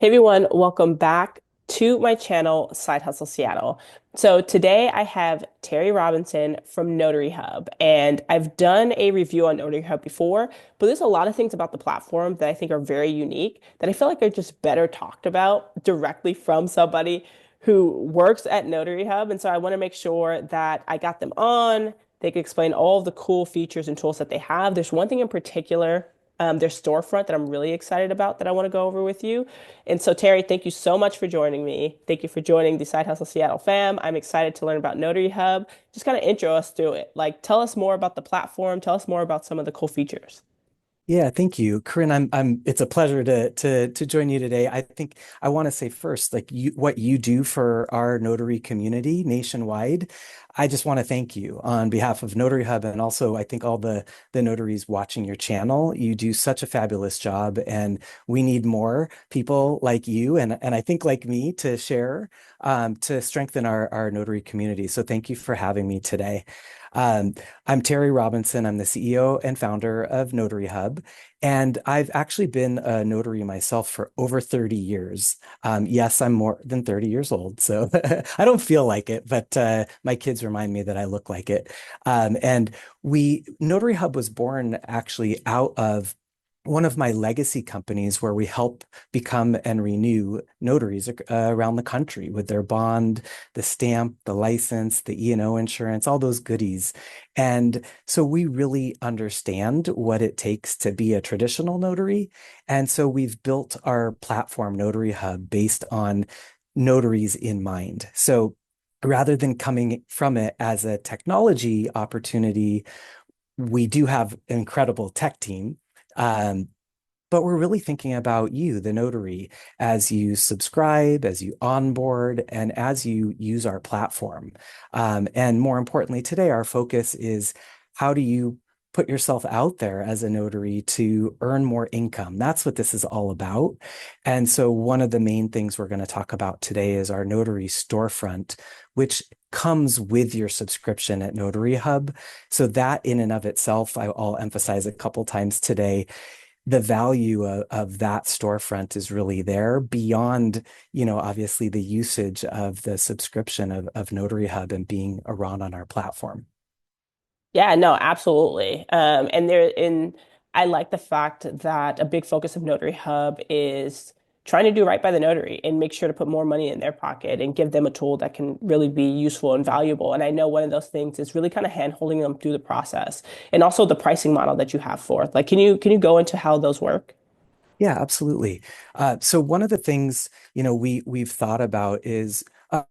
Hey everyone, welcome back to my channel, Side Hustle Seattle. So today I have Terry Robinson from Notary Hub, and I've done a review on Notary Hub before, but there's a lot of things about the platform that I think are very unique that I feel like are just better talked about directly from somebody who works at Notary Hub. And so I want to make sure that I got them on. They could explain all of the cool features and tools that they have. There's one thing in particular, their storefront that I'm really excited about that I want to go over with you. And so, Terry, thank you so much for joining me. Thank you for joining the Side Hustle Seattle fam. I'm excited to learn about Notary Hub. Just kind of intro us through it. Like, tell us more about the platform. Tell us more about some of the cool features. Yeah, thank you, Corinne. It's a pleasure to join you today. I think I want to say first, like what you do for our notary community nationwide. I just want to thank you on behalf of Notary Hub and also I think all the notaries watching your channel. You do such a fabulous job, and we need more people like you and I think like me to share to strengthen our notary community. So thank you for having me today. Um, I'm Terry Robinson. I'm the CEO and founder of Notary Hub. And I've actually been a notary myself for over 30 years. Yes, I'm more than 30 years old, so I don't feel like it, but my kids remind me that I look like it. And Notary Hub was born actually out of one of my legacy companies where we help become and renew notaries around the country with their bond, the stamp, the license, the E&O insurance, all those goodies. And so we really understand what it takes to be a traditional notary. And so we've built our platform, Notary Hub, based on notaries in mind. So rather than coming from it as a technology opportunity, we do have an incredible tech team. Um, but we're really thinking about you, the notary, as you subscribe, as you onboard, and as you use our platform. And more importantly, today, our focus is how do you put yourself out there as a notary to earn more income? That's what this is all about. And so, one of the main things we're going to talk about today is our Notary Storefront, which comes with your subscription at Notary Hub. So, that in and of itself, I'll emphasize a couple times today the value of that storefront is really there beyond, obviously the usage of the subscription of Notary Hub and being around on our platform. Yeah, no, absolutely. I like the fact that a big focus of Notary Hub is trying to do right by the notary and make sure to put more money in their pocket and give them a tool that can really be useful and valuable. And I know one of those things is really kind of hand holding them through the process and also the pricing model that you have for it. Like, can you go into how those work? Yeah, absolutely. So one of the things, we've thought about is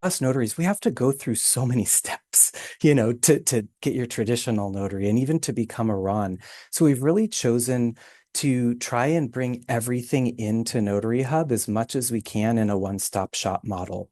us notaries, we have to go through so many steps, to get your traditional notary and even to become a RON. So we've really chosen to try and bring everything into Notary Hub as much as we can in a one-stop shop model.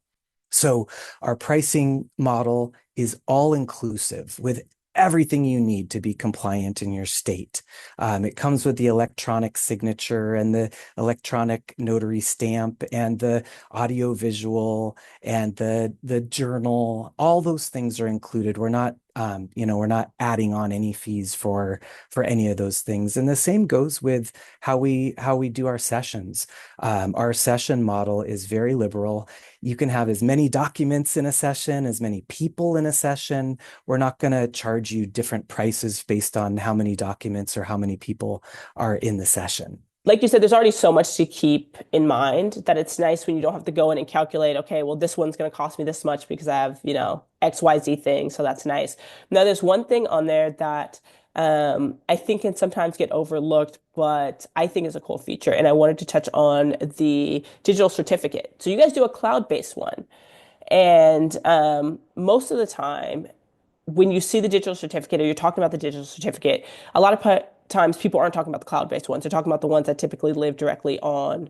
So our pricing model is all inclusive with everything you need to be compliant in your state. It comes with the electronic signature and the electronic notary stamp and the audio visual and the journal. All those things are included. We're not adding on any fees for any of those things. And the same goes with how we do our sessions. Our session model is very liberal. You can have as many documents in a session, as many people in a session. We're not going to charge you different prices based on how many documents or how many people are in the session. Like you said, there's already so much to keep in mind that it's nice when you don't have to go in and calculate, okay, well, this one's going to cost me this much because I have, XYZ thing. So that's nice. Now, there's one thing on there that I think can sometimes get overlooked, but I think is a cool feature. And I wanted to touch on the digital certificate. So you guys do a cloud-based one. And most of the time, when you see the digital certificate or you're talking about the digital certificate, a lot of times people aren't talking about the cloud-based ones. They're talking about the ones that typically live directly on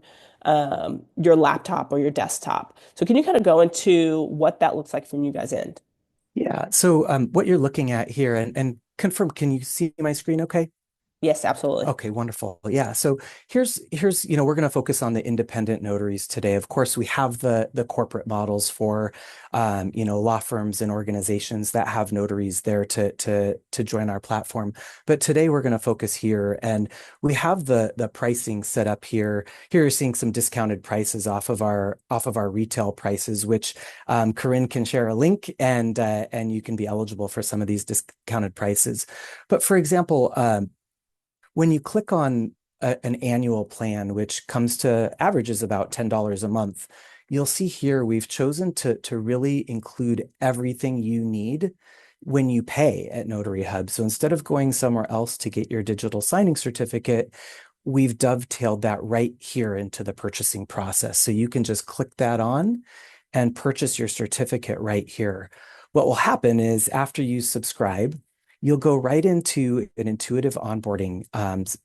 your laptop or your desktop. So can you kind of go into what that looks like from you guys' end? Yeah. So what you're looking at here and confirm, can you see my screen okay? Yes, absolutely. Okay, wonderful. Yeah. So here's, we're going to focus on the independent notaries today. Of course, we have the corporate models for law firms and organizations that have notaries there to join our platform. But today we're going to focus here, and we have the pricing set up here. Here you're seeing some discounted prices off of our retail prices, which Corinne can share a link, and you can be eligible for some of these discounted prices. But for example, when you click on an annual plan, which comes to averages about $10 a month, you'll see here we've chosen to really include everything you need when you pay at Notary Hub. So instead of going somewhere else to get your digital signing certificate, we've dovetailed that right here into the purchasing process. So you can just click that on and purchase your certificate right here. What will happen is after you subscribe, you'll go right into an intuitive onboarding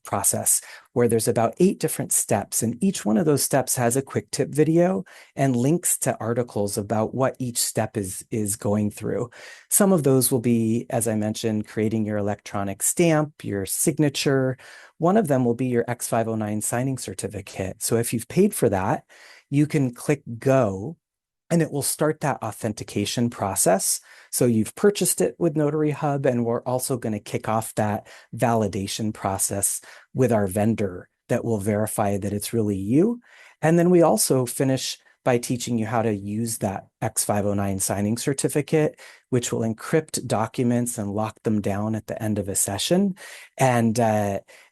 process where there's about 8 different steps. And each one of those steps has a quick tip video and links to articles about what each step is going through. Some of those will be, as I mentioned, creating your electronic stamp, your signature. One of them will be your X509 signing certificate. So if you've paid for that, you can click go and it will start that authentication process. So you've purchased it with Notary Hub, and we're also going to kick off that validation process with our vendor that will verify that it's really you. And then we also finish by teaching you how to use that X509 signing certificate, which will encrypt documents and lock them down at the end of a session. And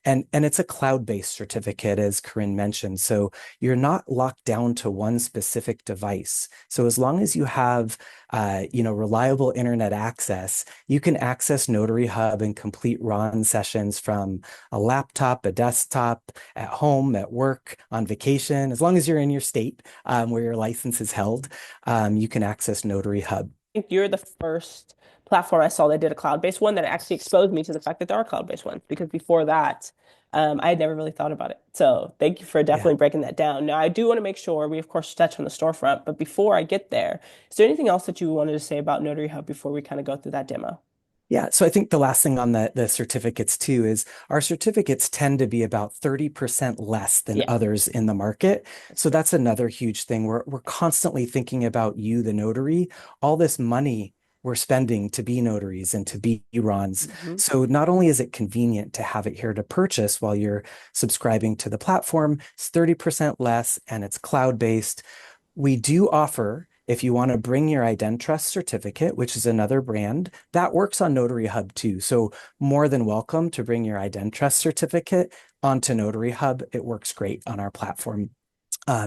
and it's a cloud-based certificate, as Corinne mentioned. So you're not locked down to one specific device. So as long as you have reliable internet access, you can access Notary Hub and complete RON sessions from a laptop, a desktop, at home, at work, on vacation. As long as you're in your state where your license is held, you can access Notary Hub. Think you're the first platform I saw that did a cloud-based one that actually exposed me to the fact that there are cloud-based ones. Because before that, I had never really thought about it. So thank you for Yeah. definitely breaking that down. Now, I do want to make sure we, of course, touch on the storefront. But before I get there, is there anything else that you wanted to say about Notary Hub before we kind of go through that demo? Yeah, so I think the last thing on the certificates too is our certificates tend to be about 30% less than Yeah. others in the market. So that's another huge thing. We're constantly thinking about you, the notary, all this money we're spending to be notaries and to be Rons. Mhm. So not only is it convenient to have it here to purchase while you're subscribing to the platform, it's 30% less and it's cloud-based. We do offer, if you want to bring your IdenTrust certificate, which is another brand, that works on Notary Hub too. So more than welcome to bring your IdenTrust certificate onto Notary Hub. It works great on our platform.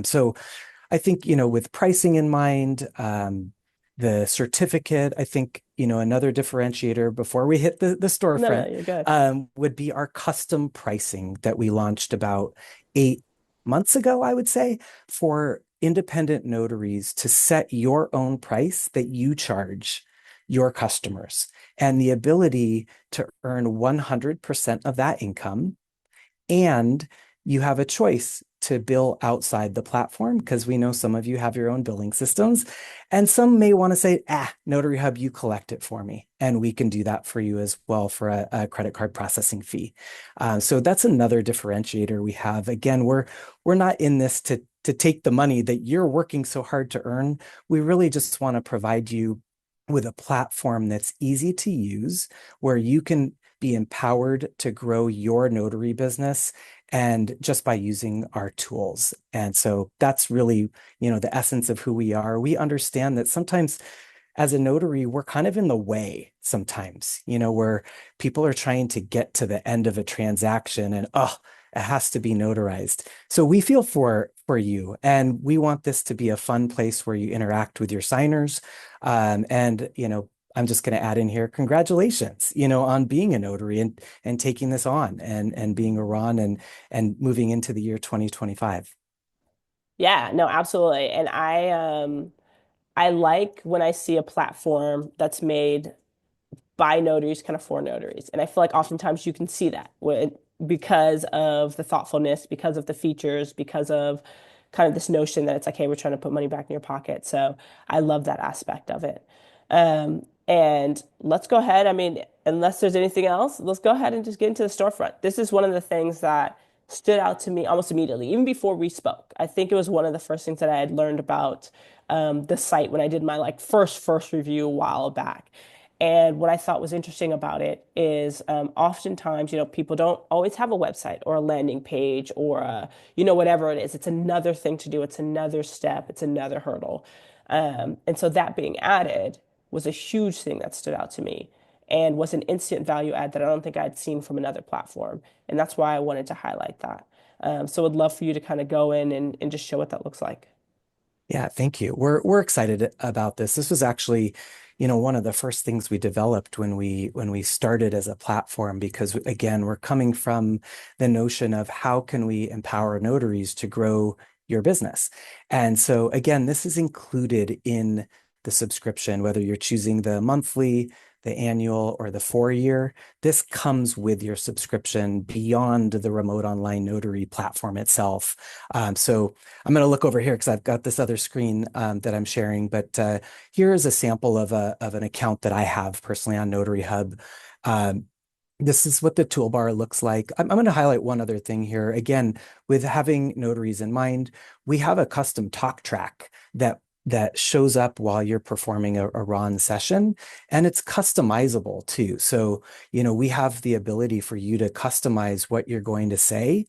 So I think, with pricing in mind, the certificate, I think, another differentiator before we hit the No, no, storefront you're good. would be our custom pricing that we launched about 8 months ago, I would say, for independent notaries to set your own price that you charge your customers and the ability to earn 100% of that income, and you have a choice to bill outside the platform because we know some of you have your own billing systems. And some may want to say, Notary Hub, you collect it for me. And we can do that for you as well for a credit card processing fee. So that's another differentiator we have. Again, we're not in this to take the money that you're working so hard to earn. We really just want to provide you with a platform that's easy to use, where you can be empowered to grow your notary business and just by using our tools. And so that's really, the essence of who we are. We understand that sometimes as a notary, we're kind of in the way sometimes, where people are trying to get to the end of a transaction and, oh, it has to be notarized. So we feel for you, and we want this to be a fun place where you interact with your signers. And I'm just going to add in here, congratulations, on being a notary and taking this on and being a Ron and moving into the year 2025. Yeah, no, absolutely. And I like when I see a platform that's made by notaries, kind of for notaries. And I feel like oftentimes you can see that because of the thoughtfulness, because of the features, because of kind of this notion that it's like, hey, we're trying to put money back in your pocket. So I love that aspect of it. And let's go ahead. I mean, unless there's anything else, let's go ahead and just get into the storefront. This is one of the things that stood out to me almost immediately, even before we spoke. I think it was one of the first things that I had learned about the site when I did my like first review a while back. And what I thought was interesting about it is oftentimes, people don't always have a website or a landing page or whatever it is. It's another thing to do. It's another step. It's another hurdle. And so that being added was a huge thing that stood out to me and was an instant value add that I don't think I'd seen from another platform. And that's why I wanted to highlight that. So I'd love for you to kind of go in and just show what that looks like. Yeah, thank you. We're excited about this. This was actually, one of the first things we developed when we started as a platform, because again, we're coming from the notion of how can we empower notaries to grow your business. And so again, this is included in the subscription, whether you're choosing the monthly, the annual, or the 4 year. This comes with your subscription beyond the remote online notary platform itself. So I'm going to look over here because I've got this other screen that I'm sharing, but here is a sample of an account that I have personally on Notary Hub. Um, this is what the toolbar looks like. I'm going to highlight one other thing here. Again, with having notaries in mind, we have a custom talk track that shows up while you're performing a RON session, and it's customizable too. So, we have the ability for you to customize what you're going to say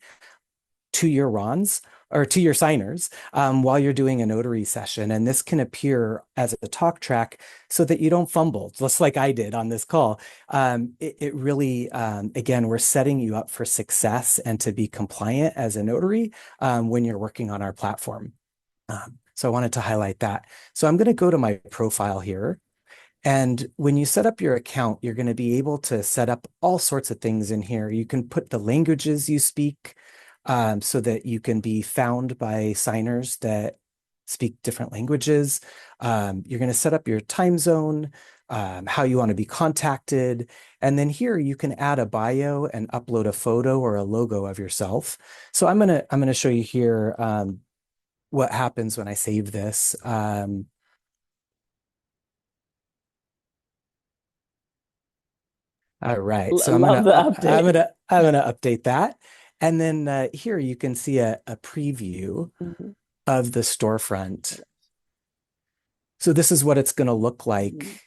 to your RONs or to your signers while you're doing a notary session. And this can appear as a talk track so that you don't fumble, just like I did on this call. It really, again, we're setting you up for success and to be compliant as a notary when you're working on our platform. So I wanted to highlight that. So I'm going to go to my profile here. And when you set up your account, you're going to be able to set up all sorts of things in here. You can put the languages you speak so that you can be found by signers that speak different languages. You're going to set up your time zone, how you want to be contacted. And then here you can add a bio and upload a photo or a logo of yourself. So I'm going to show you here what happens when I save this. All right, so Love the update. I'm gonna update that, and then here you can see a preview Mhm. of the storefront. So this is what it's going to look Mhm. like,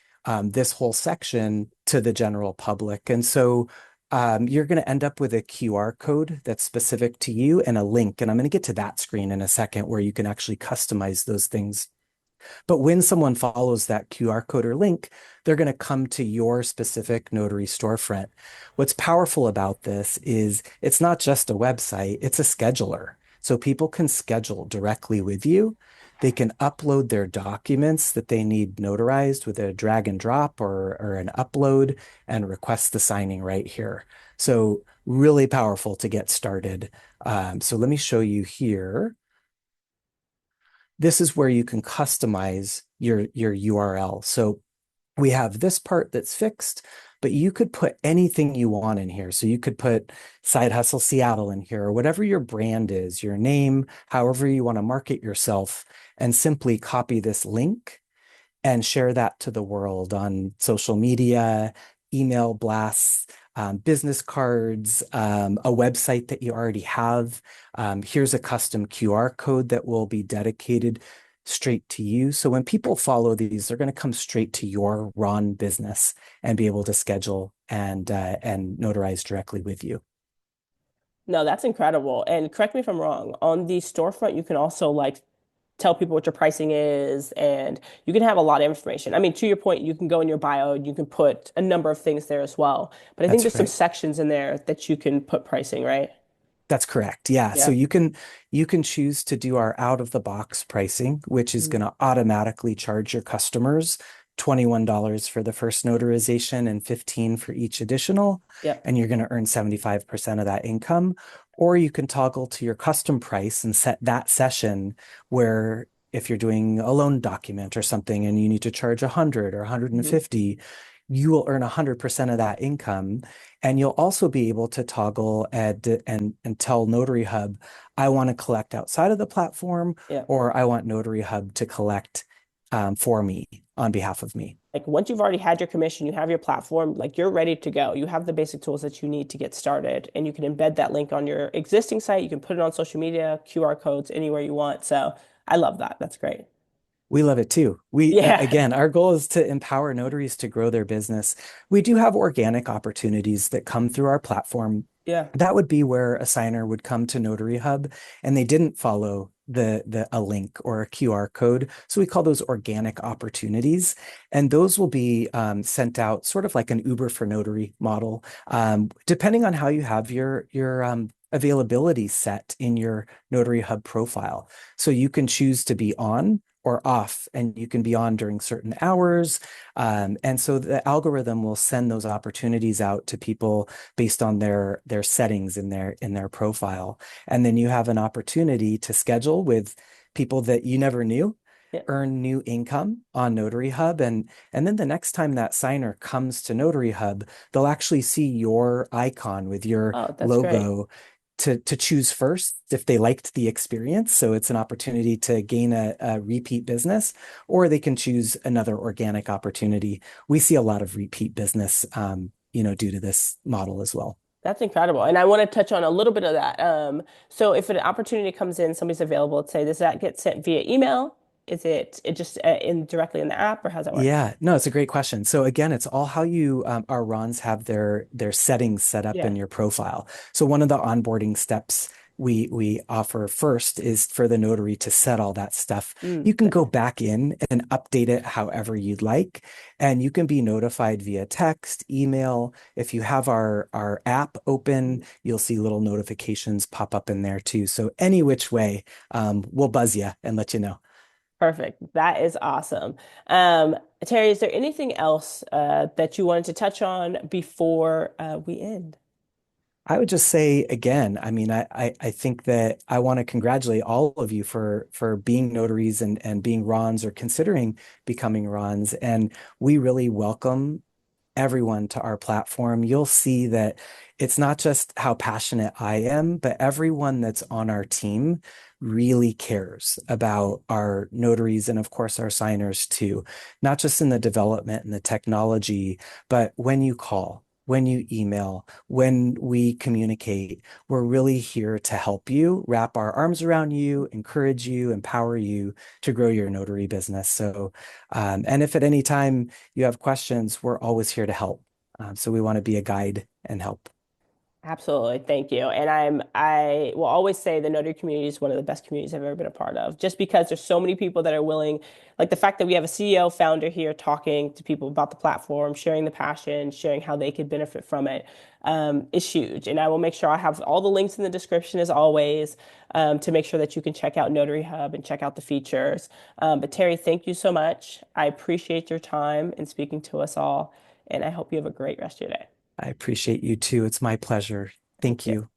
this whole section to the general public, and so you're going to end up with a QR code that's specific to you and a link, and I'm going to get to that screen in a second where you can actually customize those things. But when someone follows that QR code or link, they're going to come to your specific notary storefront. What's powerful about this is it's not just a website, it's a scheduler. So people can schedule directly with you. They can upload their documents that they need notarized with a drag and drop or an upload and request the signing right here. So really powerful to get started. So let me show you here. This is where you can customize your URL. So we have this part that's fixed, but you could put anything you want in here. So you could put Side Hustle Seattle in here, or whatever your brand is, your name, however you want to market yourself, and simply copy this link and share that to the world on social media, email blasts, business cards, a website that you already have. Here's a custom QR code that will be dedicated straight to you. So when people follow these, they're going to come straight to your RON business and be able to schedule and notarize directly with you. No, that's incredible. And correct me if I'm wrong. On the storefront, you can also like tell people what your pricing is, and you can have a lot of information. I mean, to your point, you can go in your bio, you can put a number of things there as well. But I think That's there's some right. sections in there that you can put pricing, right? That's correct. Yeah. So Yeah. you can choose to do our out of the box pricing, which is Mhm. going to automatically charge your customers $21 for the first notarization and 15 for each additional, Yep. and you're going to earn 75% of that income. Or you can toggle to your custom price and set that session where if you're doing a loan document or something and you need to charge 100 or Mhm. 150, you will earn 100% of that income. And you'll also be able to toggle and tell Notary Hub, I want to collect outside of the platform, Yep. or I want Notary Hub to collect for me on behalf of me. Like once you've already had your commission, you have your platform, like you're ready to go. You have the basic tools that you need to get started, and you can embed that link on your existing site. You can put it on social media, QR codes, anywhere you want. So I love that. That's great. We love it too. Yeah. Again, our goal is to empower notaries to grow their business. We do have organic opportunities that come through our platform. Yeah. That would be where a signer would come to Notary Hub and they didn't follow the a link or a QR code. So we call those organic opportunities, and those will be sent out sort of like an Uber for Notary model, depending on how you have your availability set in your Notary Hub profile. So you can choose to be on or off, and you can be on during certain hours. And so the algorithm will send those opportunities out to people based on their settings in their profile. And then you have an opportunity to schedule with people that you never knew, Yeah. earn new income on Notary Hub. And then the next time that signer comes to Notary Hub, they'll actually see your icon with your Oh, that's great. logo to choose first if they liked the experience. So it's an opportunity to gain a repeat business, or they can choose another organic opportunity. We see a lot of repeat business, due to this model as well. That's incredible. And I want to touch on a little bit of that. So if an opportunity comes in, somebody's available, let's say, does that get sent via email? Is it just in directly in the app, or how's that work? Yeah, no, it's a great question. So again, it's all how you our Rons have their settings set up in Yeah. your profile. So one of the onboarding steps we offer first is for the notary to set all that stuff. You can go Okay. back in and update it however you'd like, and you can be notified via text, email. If you have our app open, you'll see little notifications pop up in there too. So any which way, we'll buzz you and let you know. Perfect. That is awesome. Terry, is there anything else that you wanted to touch on before we end? I would just say again, I mean, I think that I want to congratulate all of you for being notaries and being Rons or considering becoming Rons. And we really welcome everyone to our platform. You'll see that it's not just how passionate I am, but everyone that's on our team really cares about our notaries and, of course, our signers too, not just in the development and the technology, but when you call. When you email, when we communicate, we're really here to help you, wrap our arms around you, encourage you, empower you to grow your notary business. So, and if at any time you have questions, we're always here to help. So we want to be a guide and help. Absolutely. Thank you. And I will always say the notary community is one of the best communities I've ever been a part of, just because there's so many people that are willing, like the fact that we have a CEO founder here talking to people about the platform, sharing the passion, sharing how they could benefit from it, is huge. And I will make sure I have all the links in the description as always, to make sure that you can check out Notary Hub and check out the features. But Terry, thank you so much. I appreciate your time in speaking to us all, and I hope you have a great rest of your day. I appreciate you too. It's my pleasure. Thank Thank you. you.